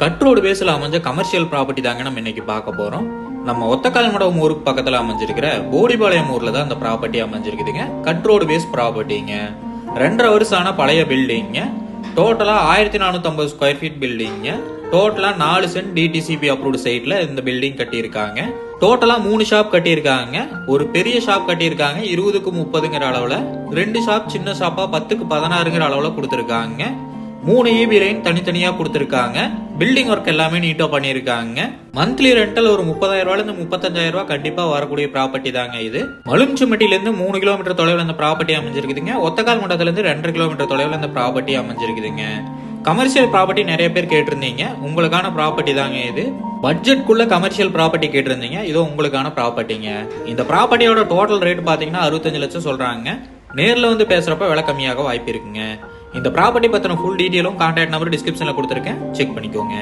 Cut road பேஸ்ல அமைஞ்ச commercial property தாங்க நம்ம இன்னைக்கு பார்க்க போறோம். நம்ம ஒத்தக்கால்மடம் ஊருக்கு பக்கத்துல அமைஞ்சிருக்கிற போடிபாளையம் ஊர்ல தான் அந்த ப்ராப்பர்ட்டி அமைஞ்சிருக்குதுங்க. கட் ரோடு பேஸ் ப்ராப்பர்ட்டிங்க. 2.5 வருஷமான பழைய பில்டிங்க. டோட்டலா 1450 ஸ்கொயர் ஃபீட் பில்டிங்க. டோட்டலா 4 சென்ட் டிடிசிபி அப்ரூவ்டு சைட்ல இந்த பில்டிங் கட்டியிருக்காங்க. டோட்டலா 3 ஷாப் கட்டியிருக்காங்க. ஒரு பெரிய ஷாப் கட்டியிருக்காங்க 20க்கு 30ங்கிற அளவுல. 2 ஷாப் சின்ன ஷாப்பா 10க்கு 16ங்கிற அளவுல கொடுத்துருக்காங்க. 3 EB லைன் தனித்தனியா கொடுத்துருக்காங்க. பில்டிங் ஒர்க் எல்லாமே நீட்டா பண்ணிருக்காங்க. மந்த்லி ரெண்டல் ஒரு 30,000 ரூபாயில இருந்து 35,000 ரூபாய் கண்டிப்பா வரக்கூடிய ப்ராப்பர்ட்டி தாங்க இது. மலுமிச்சம்பட்டியில இருந்து 3 கிலோமீட்டர் தொலைவில் இந்த ப்ராப்பர்ட்டி அமைஞ்சிருக்குதுங்க. ஒத்தக்கால் மண்டலத்துல இருந்து 2.5 கிலோமீட்டர் தொலைவில் இந்த ப்ராப்பர்ட்டி அமைஞ்சிருக்குதுங்க. கமர்ஷியல் ப்ராப்பர்ட்டி நிறைய பேர் கேட்டிருந்தீங்க. உங்களுக்கான ப்ராப்பர்ட்டி தாங்க இது. பட்ஜெட்குள்ள கமர்ஷியல் ப்ராப்பர்ட்டி கேட்டிருந்தீங்க. இதோ உங்களுக்கான ப்ராப்பர்ட்டிங்க. இந்த ப்ராப்பர்ட்டியோட டோட்டல் ரேட் பாத்தீங்கன்னா 65 லட்சம் சொல்றாங்க. நேர்ல வந்து பேசுறப்ப விலை கம்மியாக வாய்ப்பு இருக்குங்க. இந்த ப்ராப்பர்ட்டி பத்தின ஃபுல் டீடைலும் கான்டாக்ட் நம்பர் டிஸ்கிரிப்ஷன்ல கொடுத்துருக்கேன். செக் பண்ணிக்கோங்க.